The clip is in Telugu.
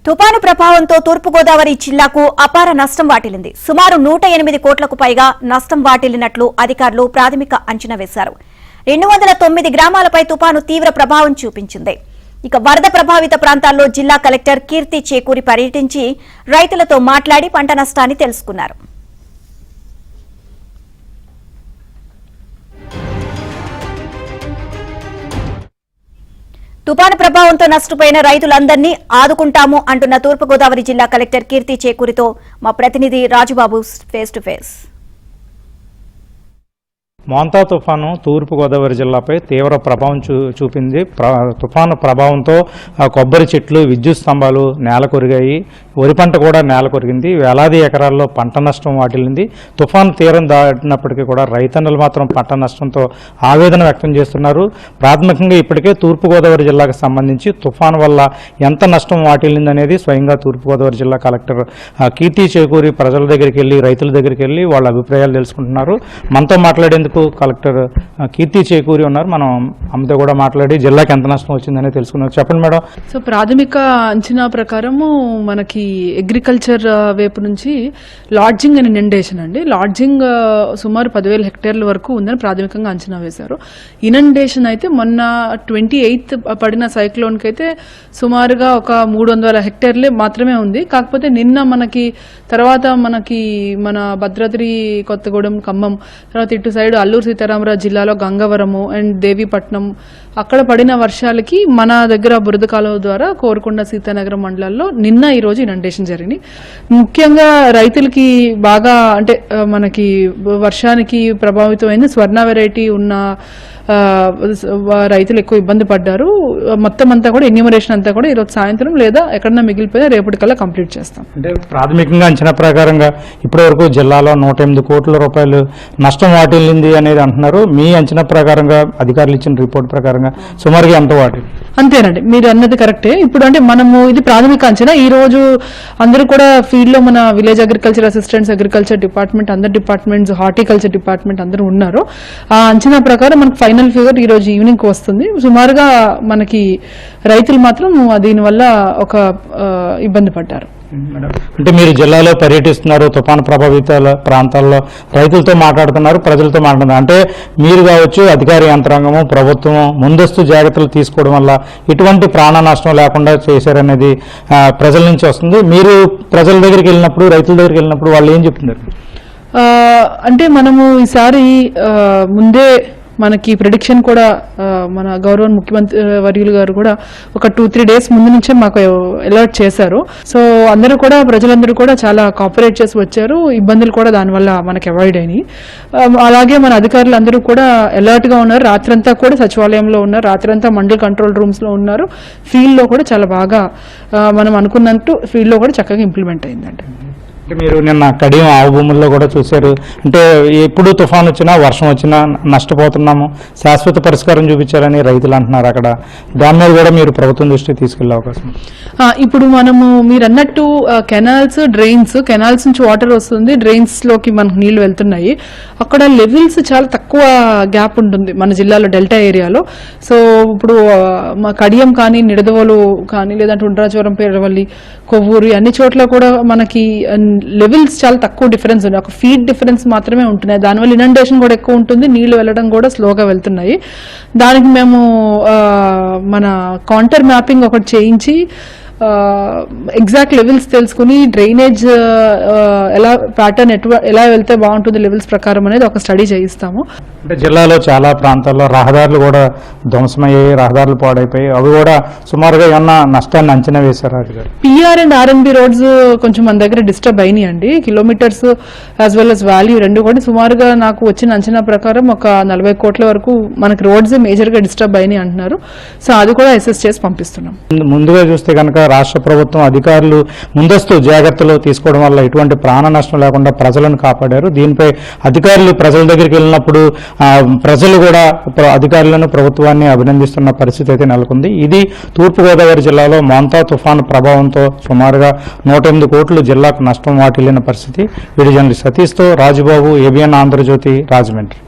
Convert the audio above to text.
తుపాను ప్రభావంతో తూర్పుగోదావరి జిల్లాకు అపార నష్టం వాటిల్లింది. సుమారు 108 కోట్లకు పైగా నష్టం వాటిల్లినట్లు అధికారులు ప్రాథమిక అంచనా వేశారు. 209 గ్రామాలపై తుపాను తీవ్ర ప్రభావం చూపించింది. ఇక వరద ప్రభావిత ప్రాంతాల్లో జిల్లా కలెక్టర్ కీర్తి చేకూరి పర్యటించి రైతులతో మాట్లాడి పంట నష్టాన్ని తెలుసుకున్నారు. తుపాను ప్రభావంతో నష్టపోయిన రైతులందరినీ ఆదుకుంటాము అంటున్న తూర్పుగోదావరి జిల్లా కలెక్టర్ కీర్తి చేకూరితో మా ప్రతినిధి Rajubabu face to face. Montha తుఫాను తూర్పుగోదావరి జిల్లాపై తీవ్ర ప్రభావం చూపింది. తుఫాను ప్రభావంతో కొబ్బరి చెట్లు, విద్యుత్ స్తంభాలు నేల కొరిగాయి. వరి పంట కూడా నేల కొరిగింది. వేలాది ఎకరాల్లో పంట నష్టం వాటిల్లింది. తుఫాను తీరం దాటినప్పటికీ కూడా రైతన్నలు మాత్రం పంట నష్టంతో ఆవేదన వ్యక్తం చేస్తున్నారు. ప్రాథమికంగా ఇప్పటికే తూర్పుగోదావరి జిల్లాకు సంబంధించి తుఫాను వల్ల ఎంత నష్టం వాటిల్లింది అనేది స్వయంగా తూర్పుగోదావరి జిల్లా కలెక్టర్ కీర్తి చేకూరి ప్రజల దగ్గరికి వెళ్ళి, రైతుల దగ్గరికి వెళ్ళి వాళ్ళ అభిప్రాయాలు తెలుసుకుంటున్నారు. మనతో మాట్లాడేందుకు కలెక్టర్ కీర్తి చేకూరి ఉన్నారు. మనం ఆమెతో కూడా మాట్లాడి జిల్లాకి ఎంత నష్టం వచ్చిందనే తెలుసుకున్నారు. చెప్పండి మేడం. సో ప్రాథమిక అంచనా ప్రకారము మనకి అగ్రికల్చర్ వైపు నుంచి లాడ్జింగ్ అండ్ ఇనండేషన్ అండి. లాడ్జింగ్ సుమారు 10,000 హెక్టేర్ల వరకు ఉందని ప్రాథమికంగా అంచనా వేశారు. ఇనండేషన్ అయితే మొన్న 28th పడిన సైక్లోన్కి అయితే సుమారుగా ఒక 300 హెక్టేర్లే మాత్రమే ఉంది. కాకపోతే నిన్న తర్వాత మనకి మన భద్రాద్రి, కొత్తగూడెం, ఖమ్మం, తర్వాత ఇటు సైడ్ అల్లూరు సీతారామరాజు జిల్లాలో గంగవరము అండ్ దేవీపట్నం అక్కడ పడిన వర్షాలకి మన దగ్గర బురద కాలువ ద్వారా కోరుకొండ, సీతానగరం మండలాల్లో నిన్న ఈ రోజు ఇనండేషన్ జరిగింది. ముఖ్యంగా రైతులకి బాగా అంటే మనకి వర్షానికి ప్రభావితమైన స్వర్ణ వెరైటీ ఉన్న రైతులు ఎక్కువ ఇబ్బంది పడ్డారు. మొత్తం అంతా కూడా ఎన్యూమరేషన్ అంతా కూడా ఈరోజు సాయంత్రం లేదా ఎక్కడన్నా మిగిలిపోయినా రేపటికల్లా కంప్లీట్ చేస్తాం. అంటే ప్రాథమికంగా అంచనా ప్రకారంగా ఇప్పటి వరకు జిల్లాలో 108 కోట్ల రూపాయలు నష్టం వాటిల్లింది అనేది అంటున్నారు. మీ అంచనా ప్రకారంగా అధికారులు ఇచ్చిన రిపోర్ట్ ప్రకారంగా సుమారుగా ఎంత వాటిల్లి? అంతేనండి, మీరు అన్నది కరెక్టే. ఇప్పుడు అంటే మనము ఇది ప్రాథమిక అంచనా. ఈ రోజు అందరూ కూడా ఫీల్డ్ లో మన village agriculture assistants, agriculture department, అందరు డిపార్ట్మెంట్స్, హార్టికల్చర్ డిపార్ట్మెంట్ అందరూ ఉన్నారు. ఆ అంచనా ప్రకారం మనకు ఫైనల్ ఫిగర్ ఈ రోజు ఈవినింగ్ వస్తుంది. సుమారుగా మనకి రైతులు మాత్రం దీనివల్ల ఒక ఇబ్బంది పడ్డారు. అంటే మీరు జిల్లాలో పర్యటిస్తున్నారు, తుఫాను ప్రభావిత ప్రాంతాల్లో రైతులతో మాట్లాడుతున్నారు, ప్రజలతో మాట్లాడుతున్నారు. అంటే మీరు కావచ్చు, అధికార యంత్రాంగము, ప్రభుత్వం ముందస్తు జాగ్రత్తలు తీసుకోవడం వల్ల ఇటువంటి ప్రాణ నష్టం లేకుండా చేశారనేది ప్రజల నుంచి వస్తుంది. మీరు ప్రజల దగ్గరికి వెళ్ళినప్పుడు, రైతుల దగ్గరికి వెళ్ళినప్పుడు వాళ్ళు ఏం చెప్తున్నారు? అంటే మనము ఈసారి ముందే మనకి ప్రిడిక్షన్ కూడా మన గౌరవ ముఖ్యమంత్రి వర్యులు గారు కూడా ఒక 2-3 డేస్ ముందు నుంచే మాకు అలర్ట్ చేశారు. సో అందరూ కూడా, ప్రజలందరూ కూడా చాలా కోఆపరేట్ చేసి వచ్చారు. ఇబ్బందులు కూడా దానివల్ల మనకి అవాయిడ్ అయినాయి. అలాగే మన అధికారులు అందరూ కూడా అలర్ట్ గా ఉన్నారు. రాత్రంతా కూడా సచివాలయంలో ఉన్నారు, రాత్రంతా మండల్ కంట్రోల్ రూమ్స్ లో ఉన్నారు. ఫీల్డ్ లో కూడా చాలా బాగా మనం అనుకున్నట్టు ఫీల్డ్ లో కూడా చక్కగా ఇంప్లిమెంట్ అయిందండి. అంటే మీరు నిన్న కడియం ఆవు భూముల్లో కూడా చూశారు. అంటే ఎప్పుడు తుఫాన్ వచ్చినా, వర్షం వచ్చినా నష్టపోతున్నాము, శాశ్వత పరిష్కారం చూపించాలని రైతులు అంటున్నారు. అక్కడ దాని మీద కూడా మీరు ప్రభుత్వం దృష్టికి తీసుకెళ్లే అవకాశం? ఇప్పుడు మనము మీరు అన్నట్టు కెనాల్స్, కెనాల్స్ నుంచి వాటర్ వస్తుంది, డ్రైన్స్ లోకి మనకు నీళ్లు వెళ్తున్నాయి. అక్కడ లెవెల్స్ చాలా తక్కువ గ్యాప్ ఉంటుంది మన జిల్లాలో, డెల్టా ఏరియాలో. సో ఇప్పుడు మా కడియం కానీ, నిడదవోలు కానీ, లేదంటే ఉండ్రాజవరం, పేరవల్లి, కొవ్వూరు అన్ని చోట్ల కూడా మనకి లెవెల్స్ చాలా తక్కువ డిఫరెన్స్ ఉంది. ఒక ఫీట్ డిఫరెన్స్ మాత్రమే ఉంటున్నాయి. దానివల్ల ఇనండేషన్ కూడా ఎక్కువ ఉంటుంది, నీళ్లు వెళ్ళడం కూడా స్లోగా వెళ్తున్నాయి. దానికి మేము మన కాంటర్ మ్యాపింగ్ ఒకటి చేయించి ఎగ్జాక్ట్ లెవెల్స్ తెలుసుకుని డ్రైనేజ్ ఎలా ప్యాటర్న్ ఎలా వెళ్తే బాగుంటుంది లెవెల్స్ ప్రకారం అనేది ఒక స్టడీ చేయిస్తాము. అంటే జిల్లాలో చాలా ప్రాంతాల్లో రహదారులు కూడా ధ్వంసమయ్యాయి, రహదారులు పాడైపోయి అవి కూడా సుమారుగా ఏమన్నా నష్టాన్ని అంచనా వేశారు? పిఆర్ అండ్ ఆర్ఎన్బి రోడ్స్ కొంచెం మన దగ్గర డిస్టర్బ్ అయినాయి అండి. Kilometres as well as value రెండు కూడా సుమారుగా నాకు వచ్చిన అంచనా ప్రకారం ఒక 40 కోట్ల వరకు మనకి రోడ్స్ మేజర్ గా డిస్టర్బ్ అయినాయి అంటున్నారు. సో అది కూడా అసెస్ చేసి పంపిస్తున్నాం. ముందుగా చూస్తే కనుక రాష్ట్ర ప్రభుత్వం అధికారులు ముందస్తు జాగ్రత్తలు తీసుకోవడం వల్ల ఎటువంటి ప్రాణ నష్టం లేకుండా ప్రజలను కాపాడారు. దీనిపై అధికారులు ప్రజల దగ్గరికి వెళ్ళినప్పుడు ప్రజలు కూడా అధికారులను, ప్రభుత్వాన్ని అభినందిస్తున్న పరిస్థితి అయితే నెలకొంది. ఇది తూర్పుగోదావరి జిల్లాలో మోంతా తుఫాను ప్రభావంతో సుమారుగా 108 కోట్లు జిల్లాకు నష్టం వాటిల్లిన పరిస్థితి. వీడియో జర్నలిస్ట్ సతీష్తో రాజుబాబు, ఏబిఎన్ ఆంధ్రజ్యోతి, రాజమండ్రి.